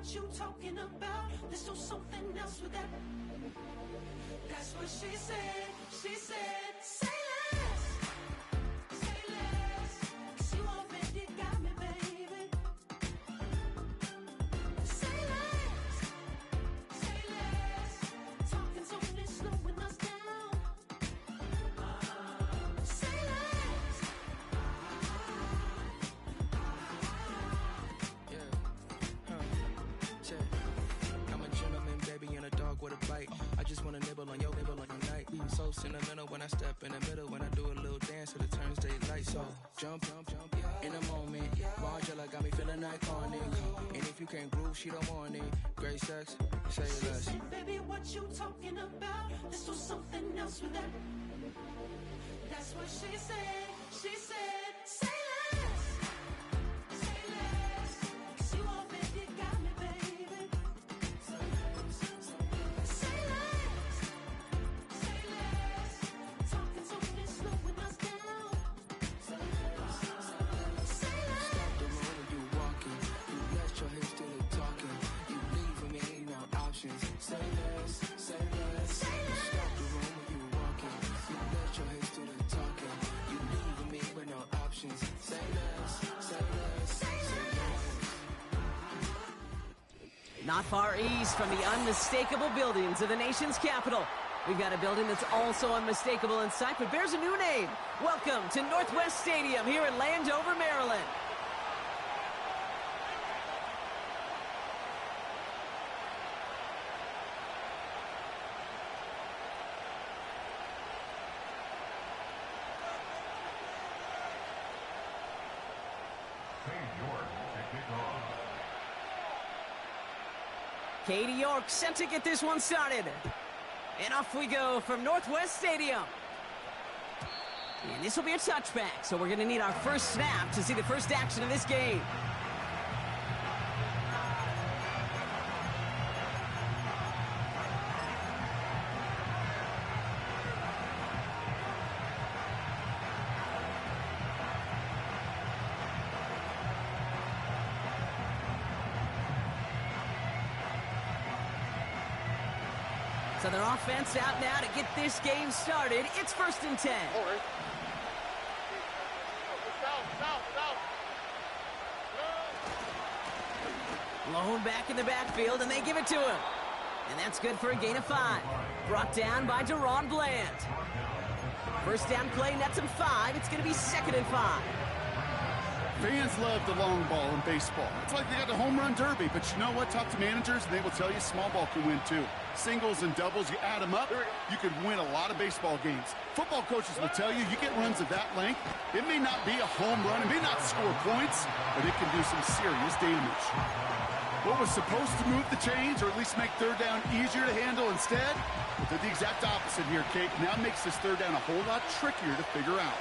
what you talking about. Let's do something else with that. That's what she said. She said, say less. Say less. 'Cause you already got me, baby. Say less. Say less. Talking's only slowing us down. Say less. I'm a gentleman, baby, and a dog with a bite. I just wanna nibble on your nibble like a night. So sentimental when I step in the middle, when I do a little dance till it turns daylight. So jump, in a moment. Margella got me feeling iconic. And if you can't groove, she don't want it. Great sex, say less. Say, baby, what you talking about? Let's do something else with that. That's what she said. She said, say less. Say less. 'Cause you already got me, baby. Say less. Say less. Talking's only slowing us down. Say less. Say less. The road when you walking, you let your hips do the talking. You leaving me no options. Say less, say less. Say You less. stop the room when you walking. You let your hips do the talking. You leaving me with no options. Say less, say less, say less. Not far east from the unmistakable buildings of the nation's capital, we've got a building that's also unmistakable in sight, but bears a new name. Welcome to Northwest Stadium here in Landover, Maryland. St. York to kick off. Katie York set to get this one started. And off we go from Northwest Stadium. And this will be a touchback, so we're going to need our first snap to see the first action of this game. So their offense out now to get this game started. It's 1st and 10. Lone back in the backfield, and they give it to him. And that's good for a gain of 5. Brought down by Deron Bland. First down play nets him 5. It's going to be 2nd and 5. Fans love the long ball in baseball. It's like they got the home run derby, but you know what? Talk to managers, and they will tell you small ball can win too. Singles and doubles, you add them up, you could win a lot of baseball games. Football coaches will tell you, you get runs of that length, it may not be a home run, it may not score points, but it can do some serious damage. What was supposed to move the chains, or at least make third down easier to handle instead, well, did the exact opposite here, Kate. Now makes this third down a whole lot trickier to figure out.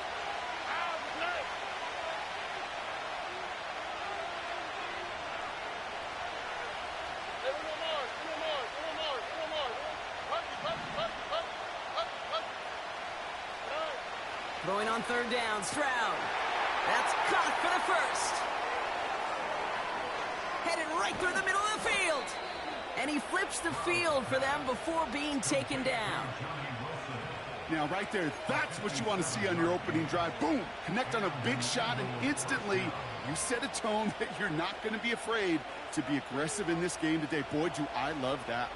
Throwing on third down, Stroud. That's caught for the first. Headed right through the middle of the field. And he flips the field for them before being taken down. Now, right there, that's what you want to see on your opening drive. Boom! Connect on a big shot, and instantly you set a tone that you're not going to be afraid to be aggressive in this game today. Boy, do I love that.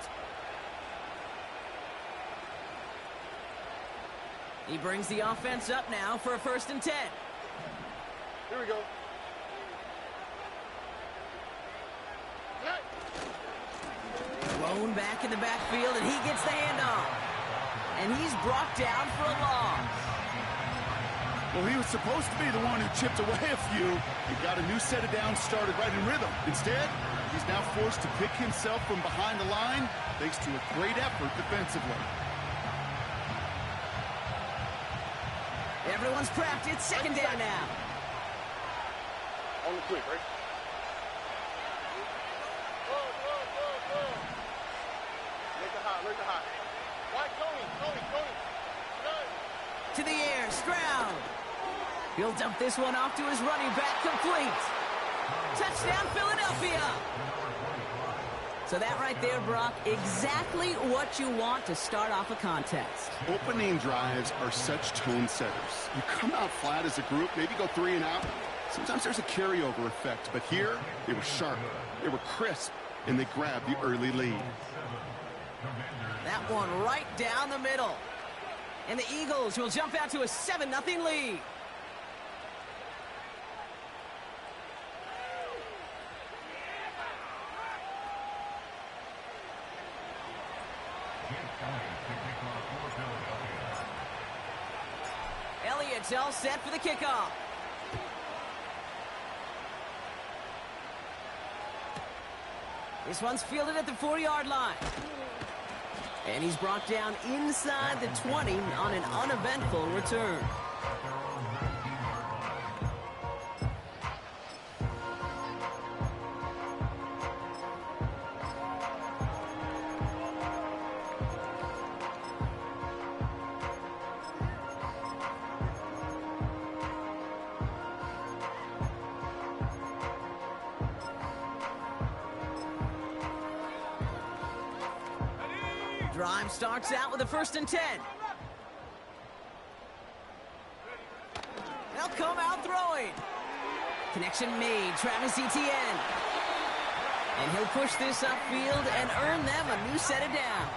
He brings the offense up now for a 1st and 10. Here we go. Lone back in the backfield, and he gets the handoff. And he's brought down for a loss. Well, he was supposed to be the one who chipped away a few. He got a new set of downs started right in rhythm. Instead, he's now forced to pick himself from behind the line thanks to a great effort defensively. Everyone's prepped. It's 2nd down now. On the quick, right? Make it hot, make it hot. White, Tony. To the air, Stroud. He'll dump this one off to his running back, complete. Touchdown, Philadelphia. So that right there, Brock, exactly what you want to start off a contest. Opening drives are such tone setters. You come out flat as a group, maybe go 3 and out. Sometimes there's a carryover effect, but here they were sharp, they were crisp, and they grabbed the early lead. That one right down the middle. And the Eagles will jump out to a 7-0 lead. Elliott's all set for the kickoff. This one's fielded at the 4-yard line. And he's brought down inside the 20 on an uneventful return. Drive starts out with a 1st and 10. They'll come out throwing. Connection made, Travis Etienne. And he'll push this upfield and earn them a new set of downs.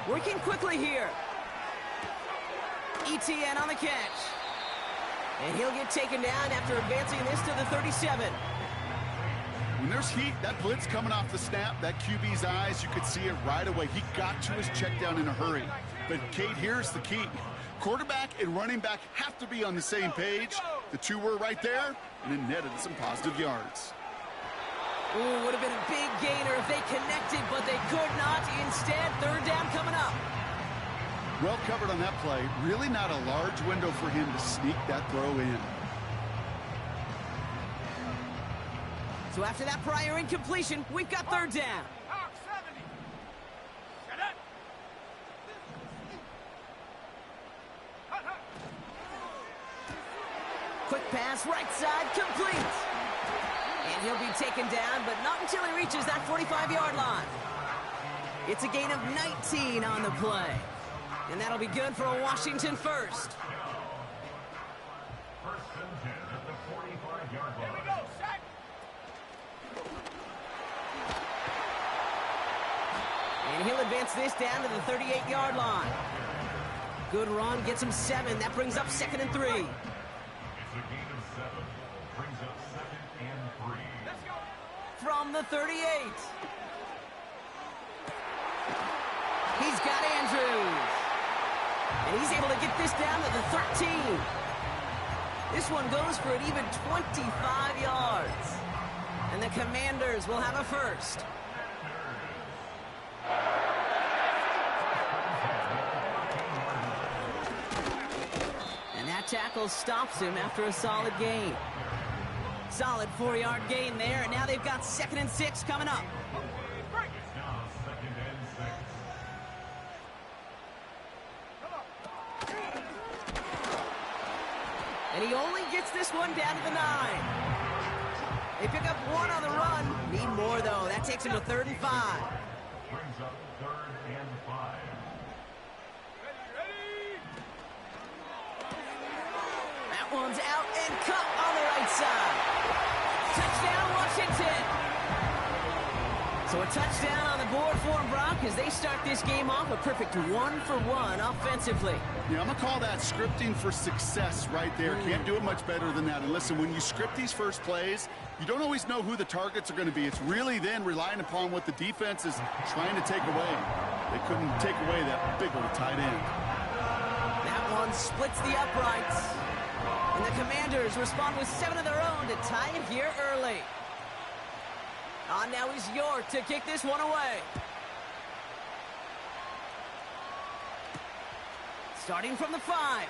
Working quickly here. Etienne on the catch. And he'll get taken down after advancing this to the 37. When there's heat, that blitz coming off the snap, that QB's eyes, you could see it right away. He got to his check down in a hurry. But, Kate, here's the key. Quarterback and running back have to be on the same page. The two were right there, and it netted some positive yards. Ooh, would have been a big gainer if they connected, but they could not. Instead, 3rd down coming up. Well covered on that play. Really not a large window for him to sneak that throw in. So after that prior incompletion, we've got 3rd down. Quick pass, right side, complete. And he'll be taken down, but not until he reaches that 45-yard line. It's a gain of 19 on the play. And that'll be good for a Washington first. 1st and 10 at the 45-yard line. Here we go, set. And he'll advance this down to the 38-yard line. Good run, gets him 7. That brings up 2nd and 3. It's a gain of 7. Brings up 2nd and 3. Let's go. From the 38. He's got Andrews. And he's able to get this down to the 13. This one goes for an even 25 yards. And the Commanders will have a first. And that tackle stops him after a solid gain. Solid 4-yard gain there, and now they've got 2nd and 6 coming up. It's now 2nd and 6. And he only gets this one down to the 9. They pick up 1 on the run. Need more, though. That takes him to 3rd and 5. Brings up 3rd and 5. That one's out and cut on the right side. Touchdown, Washington. So a touchdown on the board for them, Brock, as they start this game off a perfect 1-for-1 offensively. Yeah, I'm going to call that scripting for success right there. Can't do it much better than that. And listen, when you script these first plays, you don't always know who the targets are going to be. It's really then relying upon what the defense is trying to take away. They couldn't take away that big old tight end. That one splits the uprights. And the Commanders respond with 7 of their own to tie it here early. On now is York to kick this one away. Starting from the 5.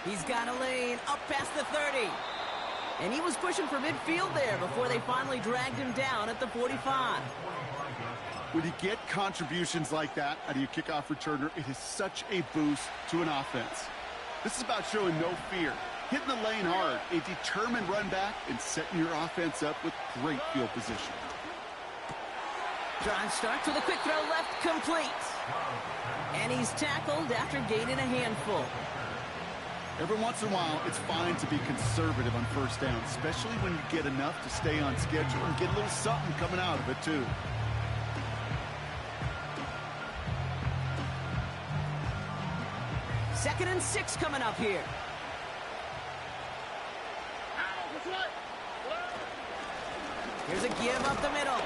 He's got a lane up past the 30. And he was pushing for midfield there before they finally dragged him down at the 45. When you get contributions like that out of your kickoff returner, it is such a boost to an offense. This is about showing no fear, hitting the lane hard, a determined run back, and setting your offense up with great field position. Drive starts with a quick throw left, complete. And he's tackled after gaining a handful. Every once in a while, it's fine to be conservative on first down, especially when you get enough to stay on schedule and get a little something coming out of it, too. Second and 6 coming up here. Here's a give up the middle.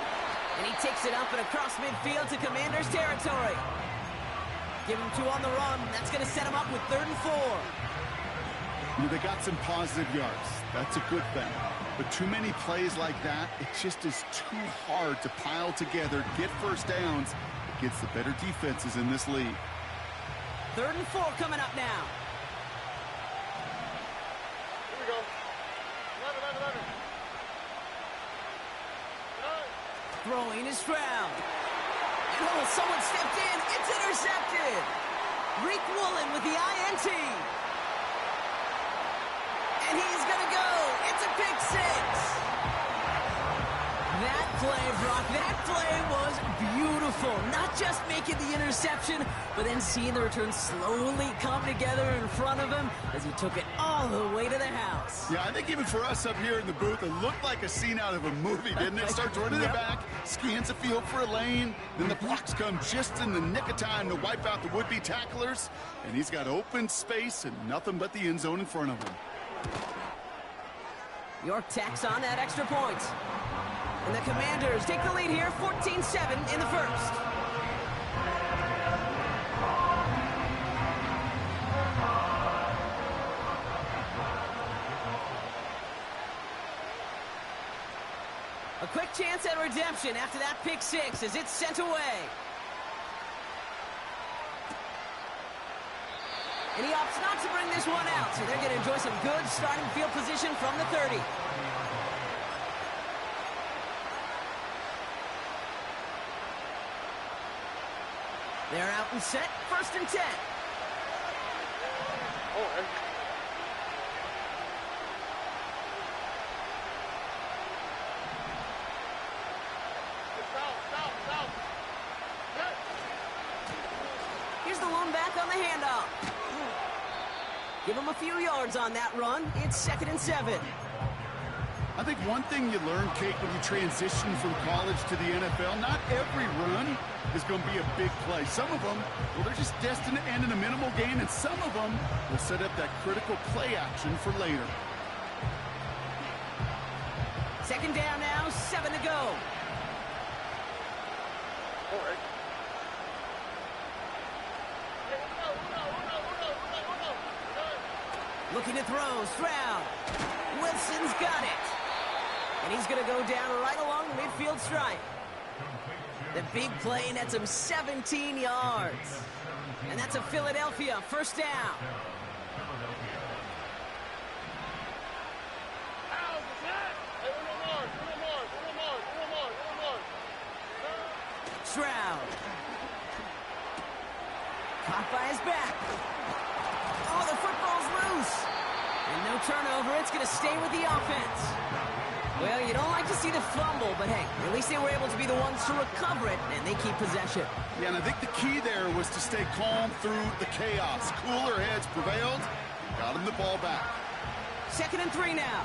And he takes it up and across midfield to Commanders territory. Give him 2 on the run. That's going to set him up with 3rd and 4. They got some positive yards. That's a good thing. But too many plays like that, it just is too hard to pile together, get first downs against the better defenses in this league. 3rd and 4 coming up now. Here we go. 11. Throwing is Stroud. Oh, someone stepped in. It's intercepted. Reek Woolen with the INT. And he's going to go. It's a pick 6. That play, Brock, that play was beautiful. Not just making the interception, but then seeing the return slowly come together in front of him as he took it all the way to the house. Yeah, I think even for us up here in the booth, it looked like a scene out of a movie, didn't it? Starts running it back, scans the field for a lane, then the blocks come just in the nick of time to wipe out the would-be tacklers, and he's got open space and nothing but the end zone in front of him. York tacks on that extra point. And the Commanders take the lead here, 14-7 in the first. A quick chance at redemption after that pick 6 as it's sent away. And he opts not to bring this one out, so they're going to enjoy some good starting field position from the 30. They're out and set, 1st and 10. Here's the lone back on the handoff. Give him a few yards on that run. It's 2nd and 7. I think one thing you learn, Kate, when you transition from college to the NFL, not every run is going to be a big play. Some of them, well, they're just destined to end in a minimal gain, and some of them will set up that critical play action for later. 2nd down now, 7 to go. All right. Looking to throw, Stroud. Wilson's got it. And he's going to go down right along the midfield stripe. The big play nets him 17 yards. And that's a Philadelphia 1st down. Stroud. Caught by his back. Oh, the football's loose. And no turnover. It's going to stay with the offense. Well, you don't like to see the fumble, but hey, at least they were able to be the ones to recover it, and they keep possession. Yeah, and I think the key there was to stay calm through the chaos. Cooler heads prevailed. Got him the ball back. 2nd and 3 now.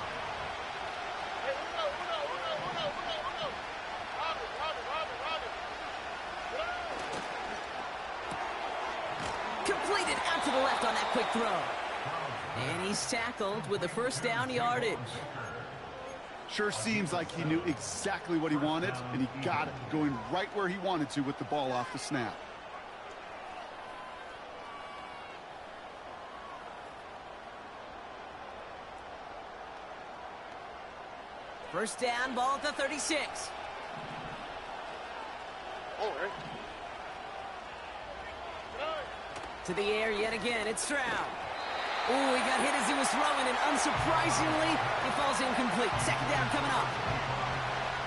Completed out to the left on that quick throw. And he's tackled with the 1st down yardage. Sure seems like he knew exactly what he wanted, and he got it, going right where he wanted to with the ball off the snap. First down, ball at the 36. All right. To the air yet again, it's Stroud. Ooh, he got hit as he was throwing, and unsurprisingly, he falls incomplete. 2nd down coming up.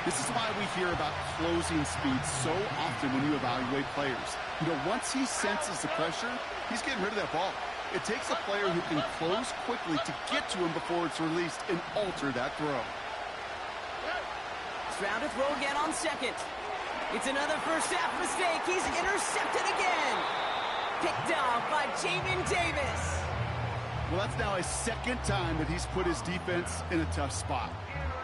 This is why we hear about closing speed so often when you evaluate players. You know, once he senses the pressure, he's getting rid of that ball. It takes a player who can close quickly to get to him before it's released and alter that throw. Stroud to throw again on 2nd. It's another first half mistake. He's intercepted again. Picked off by Jamin Davis. Well, that's now his second time that he's put his defense in a tough spot.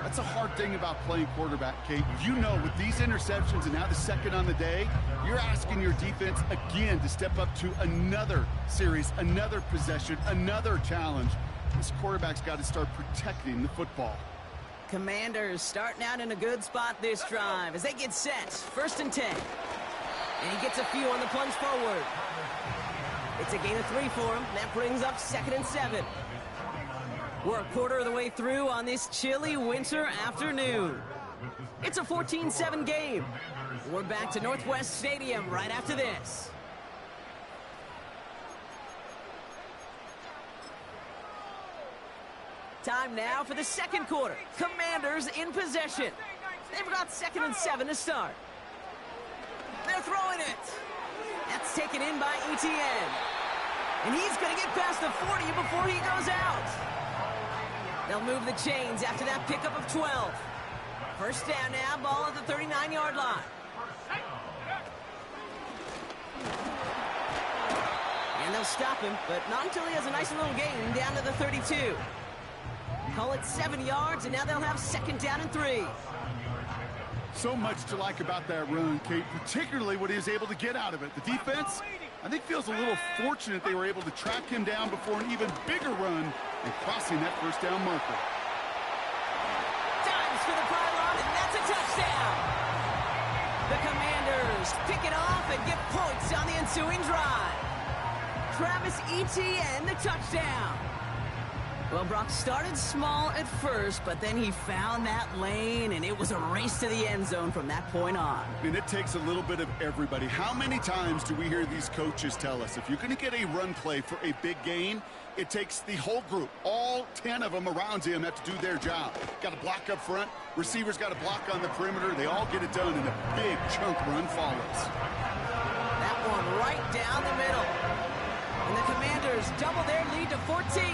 That's a hard thing about playing quarterback, Kate. You know, with these interceptions and now the second on the day, you're asking your defense again to step up to another series, another possession, another challenge. This quarterback's got to start protecting the football. Commanders starting out in a good spot this drive as they get set. 1st and 10. And he gets a few on the plunge forward. It's a gain of 3 for him. That brings up 2nd and 7. We're a quarter of the way through on this chilly winter afternoon. It's a 14-7 game. We're back to Northwest Stadium right after this. Time now for the second quarter. Commanders in possession. They've got 2nd and 7 to start. They're throwing it. That's taken in by Etienne. And he's going to get past the 40 before he goes out. They'll move the chains after that pickup of 12. First down now, ball at the 39-yard line. And they'll stop him, but not until he has a nice little gain down to the 32. Call it 7 yards, and now they'll have 2nd down and 3. So much to like about that run, Kate, particularly what he was able to get out of it. The defense, I think, feels a little fortunate they were able to track him down before an even bigger run and crossing that first down marker. Dives for the pylon, and that's a touchdown. The Commanders pick it off and get points on the ensuing drive. Travis Etienne, the touchdown. Well, Brock started small at first, but then he found that lane, and it was a race to the end zone from that point on. And it takes a little bit of everybody. How many times do we hear these coaches tell us, if you're going to get a run play for a big gain, it takes the whole group, all 10 of them around him have to do their job. Got to block up front, receivers got to block on the perimeter, they all get it done, and a big chunk run follows. That one right down the middle. And the Commanders double their lead to 14.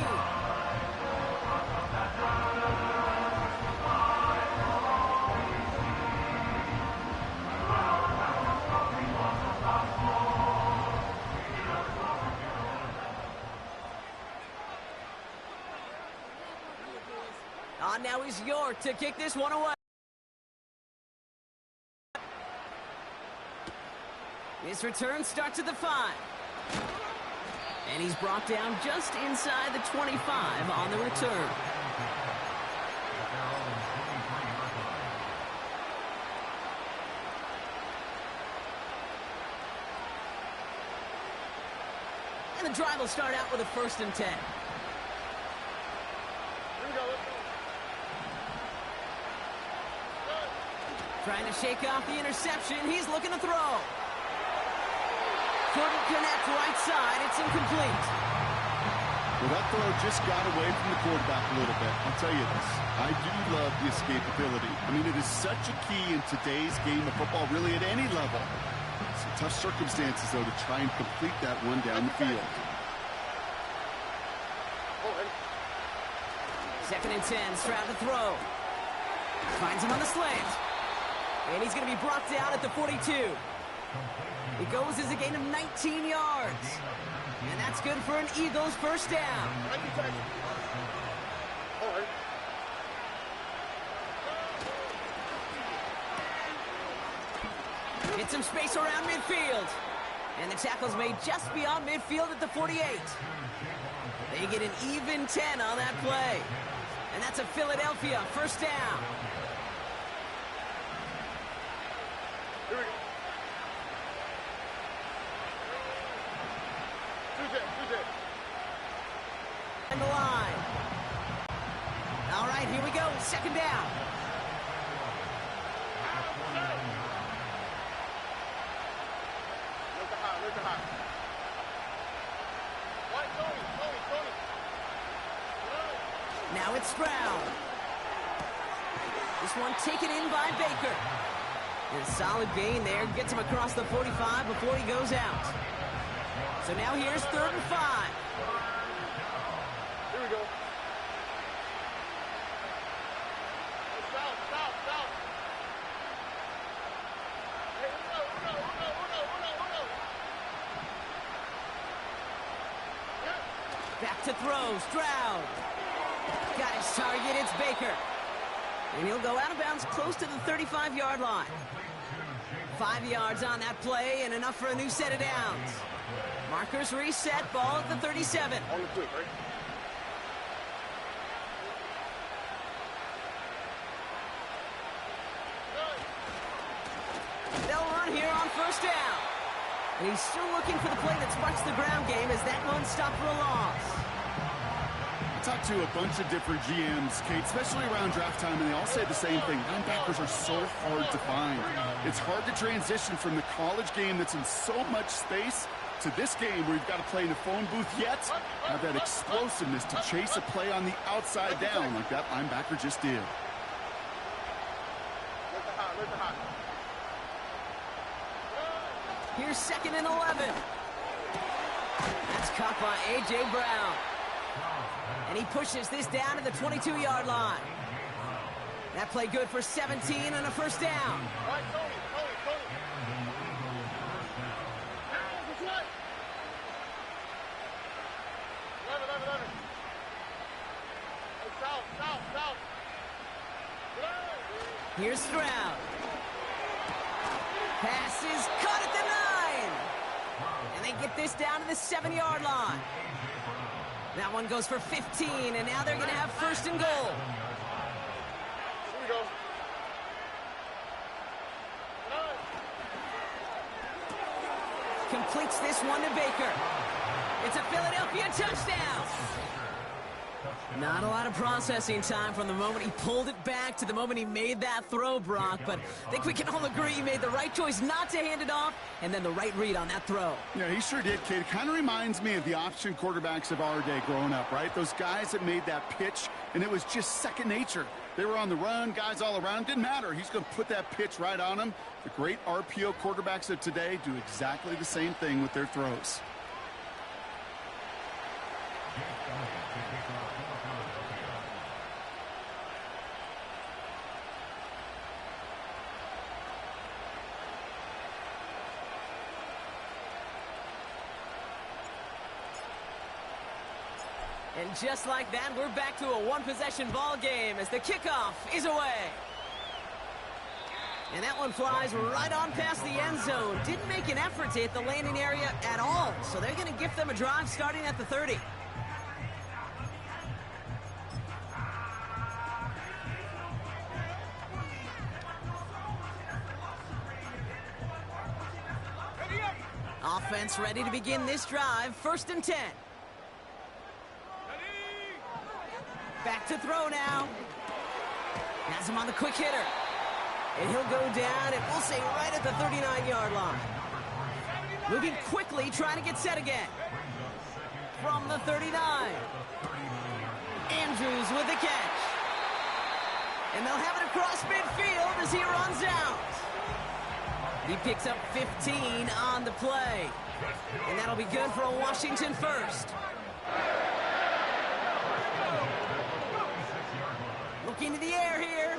Now is York to kick this one away. His return starts at the 5. And he's brought down just inside the 25 on the return. And the drive will start out with a 1st and 10. Trying to shake off the interception. He's looking to throw. Couldn't connect right side. It's incomplete. Well, that throw just got away from the quarterback a little bit. I'll tell you this. I do love the escapability. I mean, it is such a key in today's game of football, really at any level. Some tough circumstances, though, to try and complete that one down the field. 2nd and 10. Stroud to throw. Finds him on the slant. And he's going to be brought down at the 42. It goes as a gain of 19 yards. And that's good for an Eagles first down. Get some space around midfield. And the tackle's made just beyond midfield at the 48. They get an even 10 on that play. And that's a Philadelphia first down. And the line. All right, here we go. 2nd down. Now it's Stroud. This one taken in by Baker. And a solid gain there. Gets him across the 45 before he goes out. So now here's 3rd and 5. Here we go. Stop. Hey, Back to throw, Stroud. Got his target, it's Baker. And he'll go out of bounds close to the 35-yard line. 5 yards on that play and enough for a new set of downs. Markers reset, ball at the 37. Only quick, right? They'll run here on first down. And he's still looking for the play that sparks the ground game as that one stopped for a loss. Talked to a bunch of different GMs, Kate, especially around draft time, and they all say the same thing. Linebackers are so hard to find. It's hard to transition from the college game that's in so much space to this game where you've got to play in a phone booth yet have that explosiveness to chase a play on the outside down like that linebacker just did. Here's 2nd and 11. That's caught by A.J. Brown. And he pushes this down to the 22-yard line. That play good for 17 and a first down. Here's Stroud. Pass is caught at the 9. And they get this down to the 7-yard line. That one goes for 15, and now they're going to have 1st and goal. Here we go. Completes this one to Baker. It's a Philadelphia touchdown. Not a lot of processing time from the moment he pulled it back to the moment he made that throw, Brock, but I think we can all agree he made the right choice not to hand it off, and then the right read on that throw. Yeah, he sure did, kid. It kind of reminds me of the option quarterbacks of our day growing up, right? Those guys that made that pitch, and it was just second nature. They were on the run, guys all around. Didn't matter. He's going to put that pitch right on him. The great RPO quarterbacks of today do exactly the same thing with their throws. And just like that, we're back to a one-possession ball game as the kickoff is away. And that one flies right on past the end zone. Didn't make an effort to hit the landing area at all, so they're going to give them a drive starting at the 30. Offense ready to begin this drive, 1st and 10. Back to throw now. Has him on the quick hitter. And he'll go down, and we'll say right at the 39-yard line. Moving quickly, trying to get set again. From the 39. Andrews with the catch. And they'll have it across midfield as he runs out. He picks up 15 on the play. And that'll be good for a Washington first. Looking to the air here.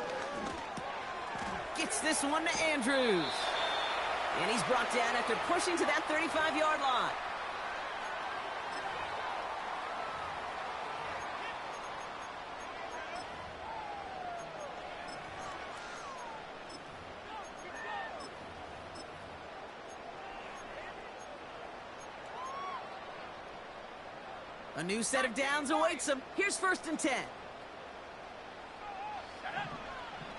Gets this one to Andrews. And he's brought down after pushing to that 35-yard line. A new set of downs awaits them. Here's 1st and 10.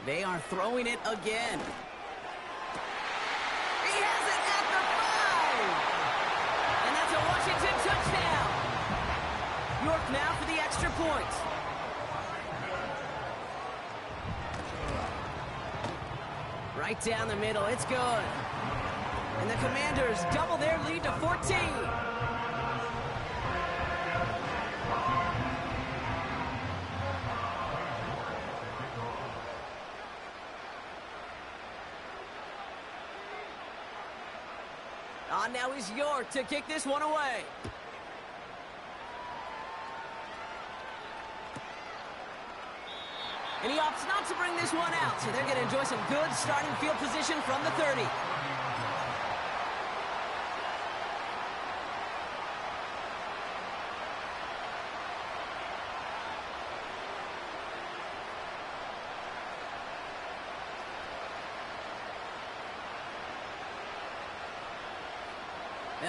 They are throwing it again. He has it at the 5. And that's a Washington touchdown. York now for the extra point. Right down the middle. It's good. And the Commanders double their lead to 14. On now is York to kick this one away. And he opts not to bring this one out, so they're going to enjoy some good starting field position from the 30.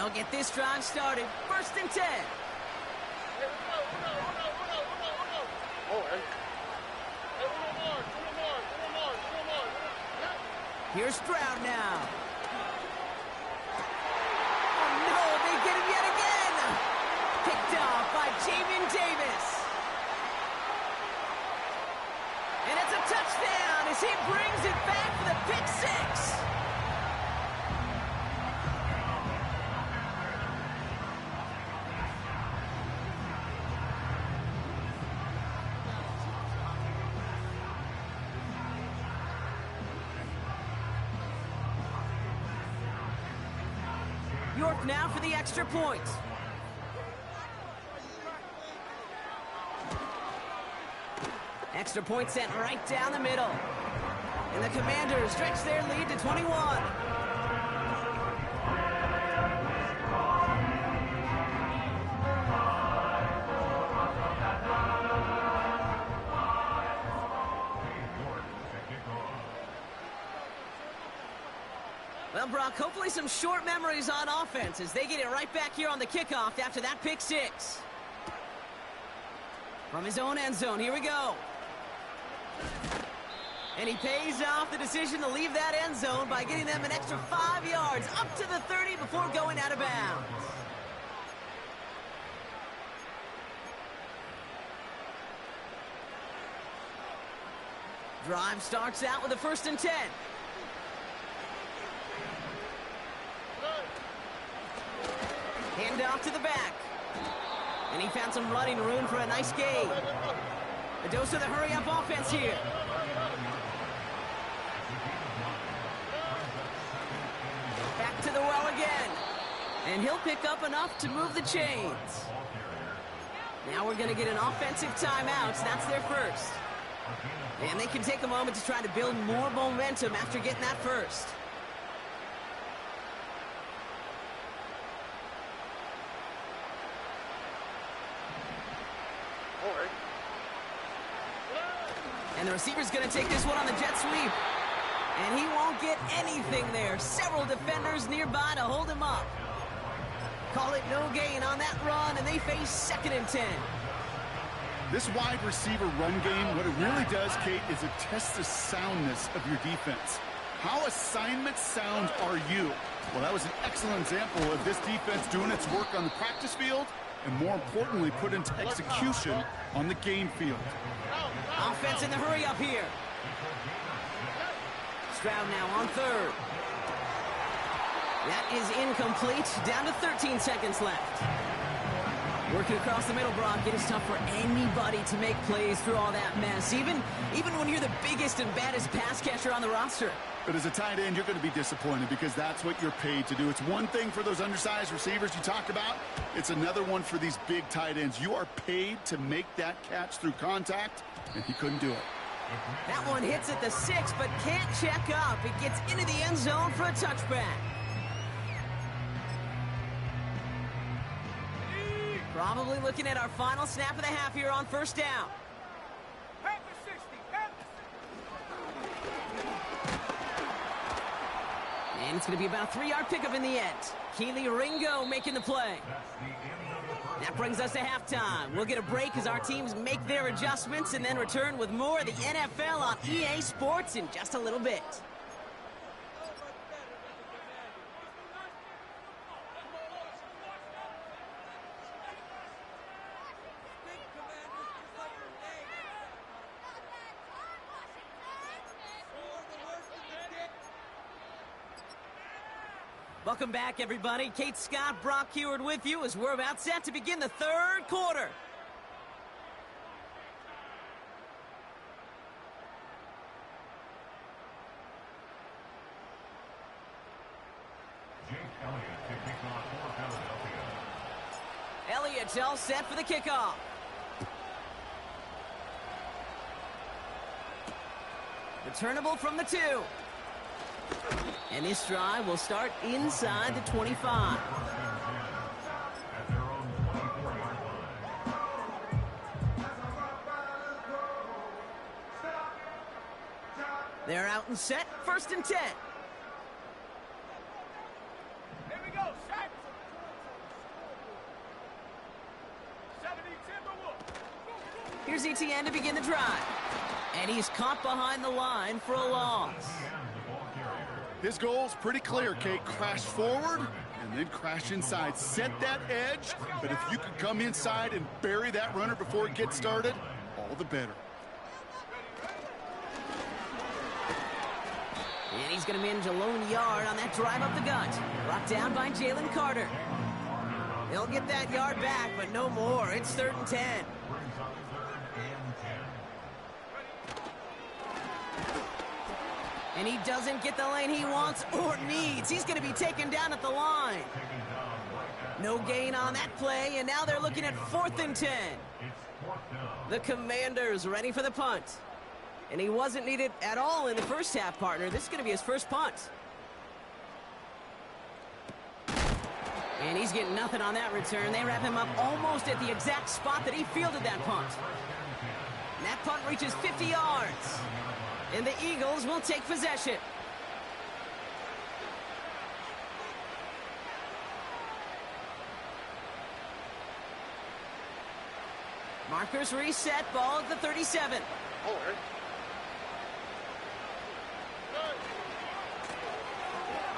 They'll get this drive started. 1st and 10. Here's Stroud now. Oh no, they get him yet again. Picked off by Jamin Davis. And it's a touchdown as he brings it back for the pick six. York now for the extra point. Extra point sent right down the middle. And the Commanders stretch their lead to 21. Well, Brock, hopefully some short memories on offense as they get it right back here on the kickoff after that pick six. From his own end zone, here we go. And he pays off the decision to leave that end zone by getting them an extra 5 yards up to the 30 before going out of bounds. Drive starts out with a 1st and 10. Hand off to the back. And he found some running room for a nice gain. A dose of the hurry-up offense here. Back to the well again. And he'll pick up enough to move the chains. Now we're going to get an offensive timeout. So that's their first. And they can take a moment to try to build more momentum after getting that first. And the receiver's going to take this one on the jet sweep. And he won't get anything there. Several defenders nearby to hold him up. Call it no gain on that run, and they face 2nd and 10. This wide receiver run game, what it really does, Kate, is it tests the soundness of your defense. How assignment sound are you? Well, that was an excellent example of this defense doing its work on the practice field and, more importantly, put into execution on the game field. Offense in the hurry up here. Stroud now on 3rd. That is incomplete. Down to 13 seconds left. Working across the middle, Brock. It is tough for anybody to make plays through all that mess, even when you're the biggest and baddest pass catcher on the roster. But as a tight end, you're going to be disappointed because that's what you're paid to do. It's one thing for those undersized receivers you talked about. It's another one for these big tight ends. You are paid to make that catch through contact, and he couldn't do it. That one hits at the 6, but can't check up. It gets into the end zone for a touchback. Probably looking at our final snap of the half here on 1st down. And it's going to be about a 3-yard pickup in the end. Keely Ringo making the play. That brings us to halftime. We'll get a break as our teams make their adjustments and then return with more of the NFL on EA Sports in just a little bit. Welcome back, everybody. Kate Scott, Brock Heward with you as we're about set to begin the 3rd quarter. Jake Elliott to kick off for Philadelphia. Elliott's all set for the kickoff. Returnable from the 2. And this drive will start inside the 25. At their own 24-yard line. They're out and set. 1st and 10. Here we go, set. Here's ETN to begin the drive. And he's caught behind the line for a loss. His goal's pretty clear, Kate. Crash forward and then crash inside. Set that edge, but if you can come inside and bury that runner before it gets started, all the better. And he's going to manage a lone yard on that drive up the gut. Brought down by Jalen Carter. They'll get that yard back, but no more. It's 3rd and 10. And he doesn't get the lane he wants or needs. He's going to be taken down at the line. No gain on that play, and now they're looking at 4th and 10. The Commanders ready for the punt. And he wasn't needed at all in the first half, partner. This is going to be his first punt. And he's getting nothing on that return. They wrap him up almost at the exact spot that he fielded that punt. And that punt reaches 50 yards. And the Eagles will take possession. Markers reset, ball at the 37.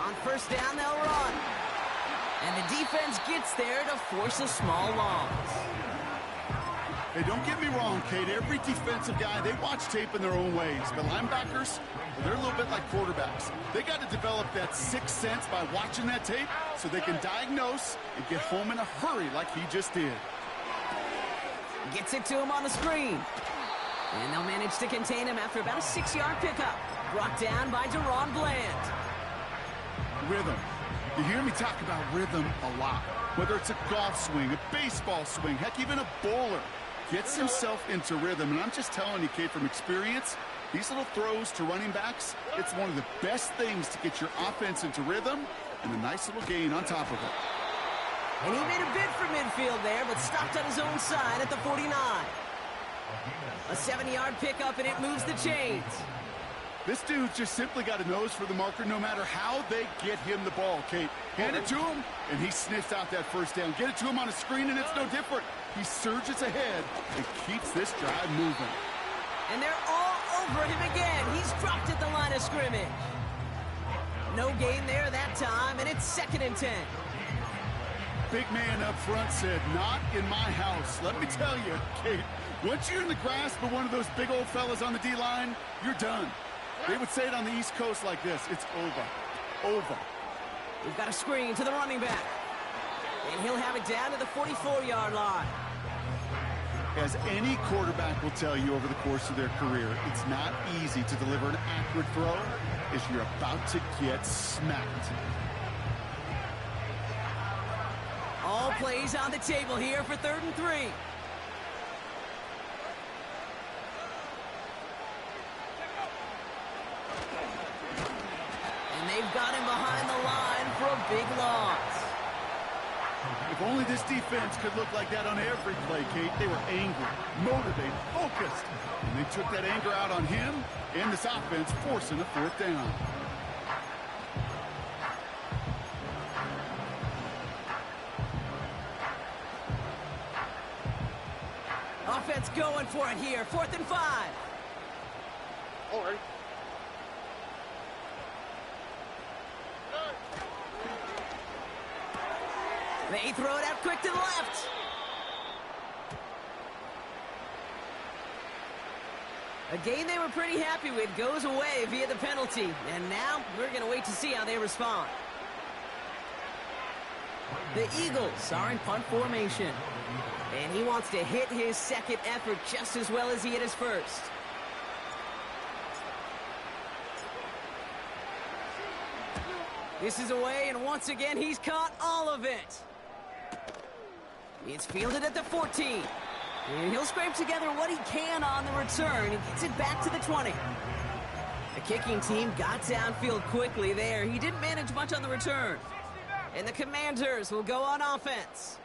On first down, they'll run. And the defense gets there to force a small loss. Hey, don't get me wrong, Kate. Every defensive guy, they watch tape in their own ways. But linebackers, well, they're a little bit like quarterbacks. They got to develop that sixth sense by watching that tape so they can diagnose and get home in a hurry like he just did. Gets it to him on the screen. And they'll manage to contain him after about a 6-yard pickup. Brought down by Deron Bland. Rhythm. You hear me talk about rhythm a lot. Whether it's a golf swing, a baseball swing, heck, even a bowler. Gets himself into rhythm, and I'm just telling you, Kate, from experience, these little throws to running backs, it's one of the best things to get your offense into rhythm and a nice little gain on top of it. And he made a bid for midfield there, but stopped on his own side at the 49. A 7-yard pickup, and it moves the chains. This dude's just simply got a nose for the marker no matter how they get him the ball, Kate. Hand it to him, and he sniffs out that first down. Get it to him on a screen, and it's no different. He surges ahead and keeps this drive moving. And they're all over him again. He's dropped at the line of scrimmage. No gain there that time, and it's 2nd and 10. Big man up front said, not in my house. Let me tell you, Kate, once you're in the grasp of one of those big old fellas on the D-line, you're done. They would say it on the East Coast like this. It's over. Over. We've got a screen to the running back. And he'll have it down to the 44-yard line. As any quarterback will tell you over the course of their career, it's not easy to deliver an accurate throw as you're about to get smacked. All plays on the table here for 3rd and 3. And they've got him behind the line for a big loss. If only this defense could look like that on every play, Kate. They were angry, motivated, focused. And they took that anger out on him and this offense, forcing a 4th down. Offense going for it here. 4th and 5. All right. They throw it out quick to the left. A game they were pretty happy with goes away via the penalty. And now we're going to wait to see how they respond. The Eagles are in punt formation. And he wants to hit his second effort just as well as he hit his first. This is away, and once again, he's caught all of it. It's fielded at the 14. And he'll scrape together what he can on the return and gets it back to the 20. The kicking team got downfield quickly there. He didn't manage much on the return. And the Commanders will go on offense.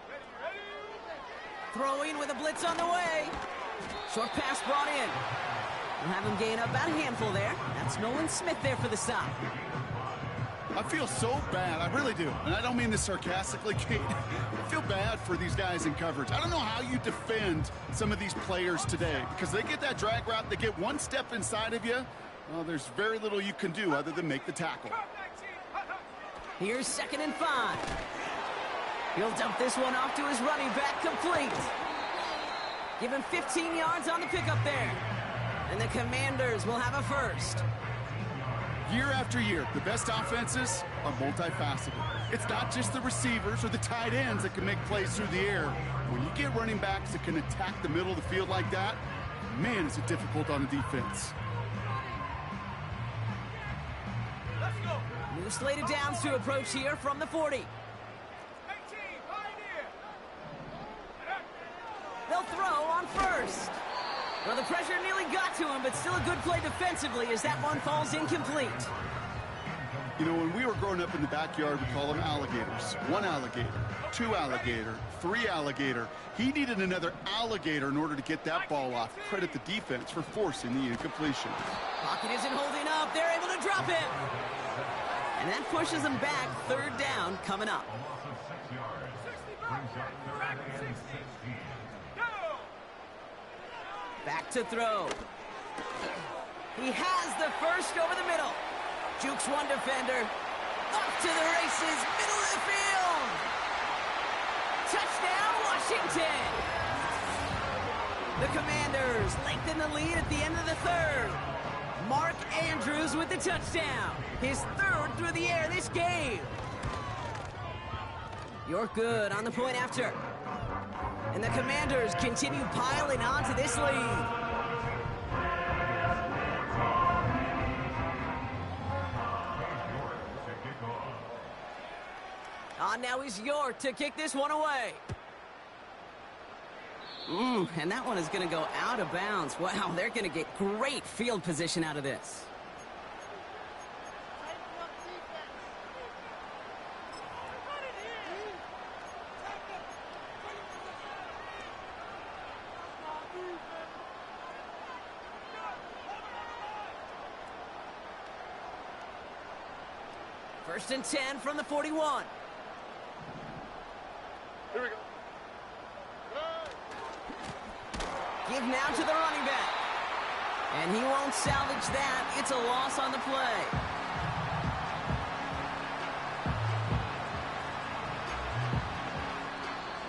Throwing with a blitz on the way. Short pass brought in. We'll have him gain up about a handful there. That's Nolan Smith there for the stop. I feel so bad. I really do. And I don't mean this sarcastically, Kate. I feel bad for these guys in coverage. I don't know how you defend some of these players today because they get that drag route, they get one step inside of you. Well, there's very little you can do other than make the tackle. Here's 2nd and 5. He'll dump this one off to his running back, complete. Give him 15 yards on the pickup there. And the Commanders will have a first. Year after year, the best offenses are multifaceted. It's not just the receivers or the tight ends that can make plays through the air. When you get running backs that can attack the middle of the field like that, man, is it difficult on the defense. New slated downs to approach here from the 40. They'll throw on first. Well, the pressure nearly got to him, but still a good play defensively as that one falls incomplete. You know, when we were growing up in the backyard, we call them alligators. 1 alligator, 2 alligator, 3 alligator. He needed another alligator in order to get that ball off. Credit the defense for forcing the incompletion. Pocket isn't holding up. They're able to drop him. And that pushes them back. 3rd down coming up. Loss of 6 yards. Brings up 3rd and 16. Back to throw. He has the first over the middle. Jukes one defender. Off to the races. Middle of the field. Touchdown, Washington. The Commanders lengthen the lead at the end of the 3rd. Mark Andrews with the touchdown. His 3rd through the air this game. You're good on the point after. And the Commanders continue piling on to this lead. Now is York to kick this one away. And that one is going to go out of bounds. Wow, they're going to get great field position out of this. First and 10 from the 41. Here we go. Give now to the running back. And he won't salvage that. It's a loss on the play.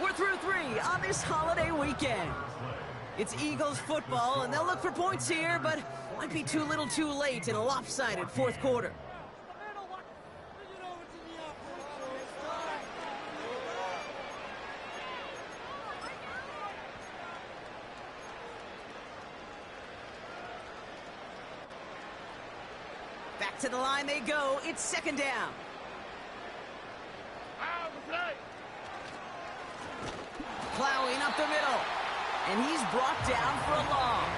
We're through 3 on this holiday weekend. It's Eagles football, and they'll look for points here, but might be too little too late in a lopsided 4th quarter. Back to the line they go. It's 2nd down. Plowing up the middle. And he's brought down for a loss.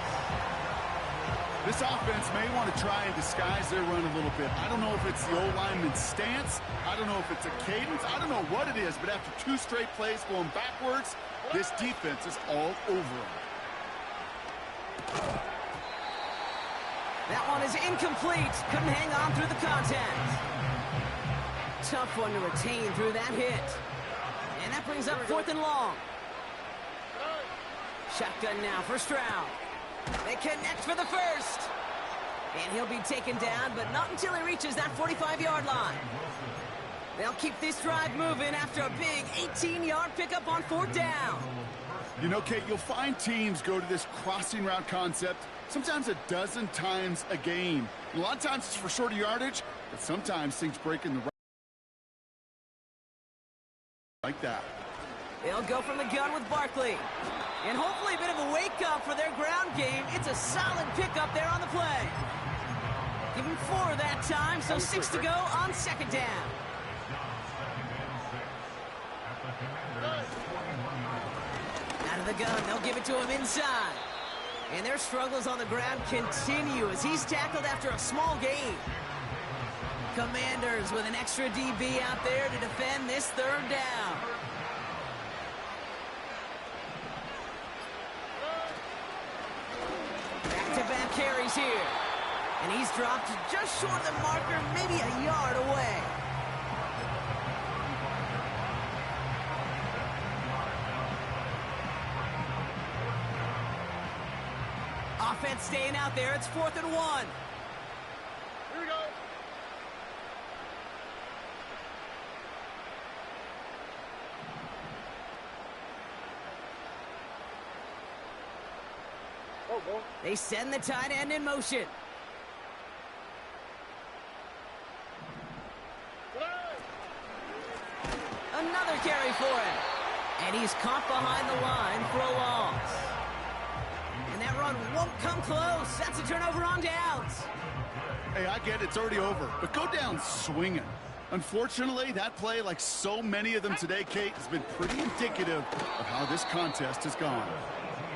This offense may want to try and disguise their run a little bit. I don't know if it's the O-lineman's stance. I don't know if it's a cadence. I don't know what it is, but after 2 straight plays going backwards, this defense is all over them. That one is incomplete. Couldn't hang on through the contact. Tough one to retain through that hit. And that brings up 4th and long. Shotgun now for Stroud. They connect for the first. And he'll be taken down, but not until he reaches that 45-yard line. They'll keep this drive moving after a big 18-yard pickup on 4th down. You know, Kate, you'll find teams go to this crossing route concept sometimes a dozen times a game. A lot of times it's for shorter yardage, but sometimes things break in the right like that. They'll go from the gun with Barkley. And hopefully a bit of a wake-up for their ground game. It's a solid pickup there on the play. Give him 4 that time, so 6 to go on 2nd down. Out of the gun, they'll give it to him inside. And their struggles on the ground continue as he's tackled after a small gain. Commanders with an extra DB out there to defend this 3rd down. Back-to-back carries here. And he's dropped just short of the marker, maybe a yard away. offense staying out there. It's 4th and 1. Here we go. Oh, boy. They send the tight end in motion. Another carry for him. And he's caught behind the line for a loss. And that run won't come close. That's a turnover on downs. Hey, I get it's already over, but go down swinging. Unfortunately, that play, like so many of them today, Kate, has been pretty indicative of how this contest has gone.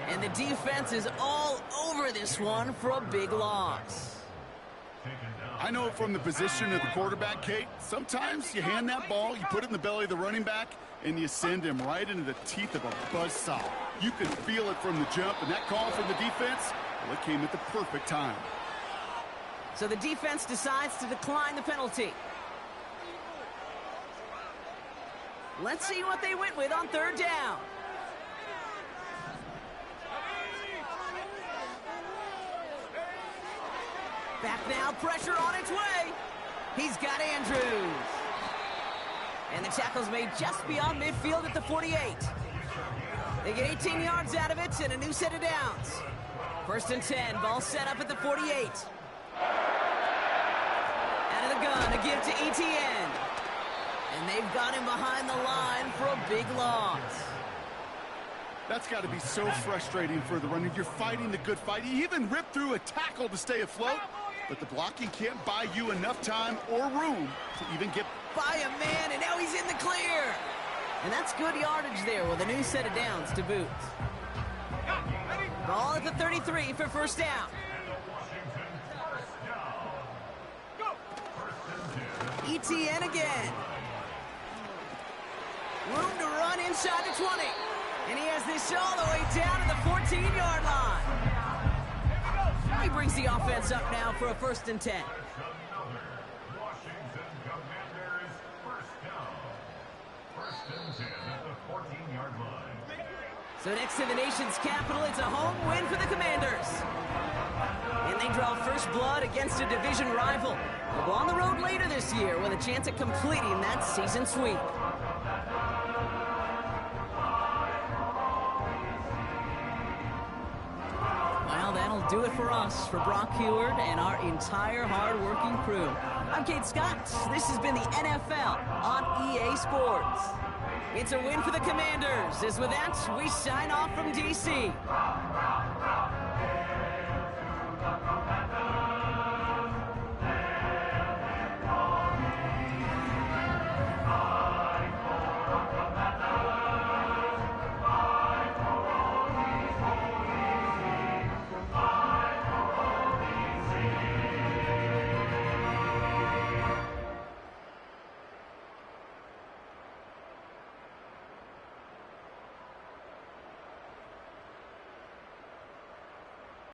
And the defense is all over this one for a big loss. I know it from the position of the quarterback, Kate. Sometimes you hand that ball, you put it in the belly of the running back, and you send him right into the teeth of a buzzsaw. You could feel it from the jump, and that call from the defense, well, it came at the perfect time. So the defense decides to decline the penalty. Let's see what they went with on 3rd down. Back now, pressure on its way. He's got Andrews. And the tackle's made just beyond midfield at the 48. They get 18 yards out of it and a new set of downs. 1st and 10, ball set up at the 48. Out of the gun, a give to ETN. And they've got him behind the line for a big loss. That's got to be so frustrating for the runner. You're fighting the good fight. You even rip through a tackle to stay afloat, but the blocking can't buy you enough time or room to even get by a man, and now he's in the clear. And that's good yardage there with a new set of downs to boot. Ball at the 33 for 1st down. ETN again. Room to run inside the 20. And he has this all the way down to the 14-yard line. He brings the offense up now for a 1st and 10. Washington Commanders first down. 1st and 10 at the 14-yard line. So next to the nation's capital, it's a home win for the Commanders. And they draw first blood against a division rival. They'll go on the road later this year with a chance at completing that season sweep. Well, that'll do it for us, for Brock Heward and our entire hard-working crew. I'm Kate Scott. This has been the NFL on EA Sports. It's a win for the Commanders, as with that, we sign off from D.C.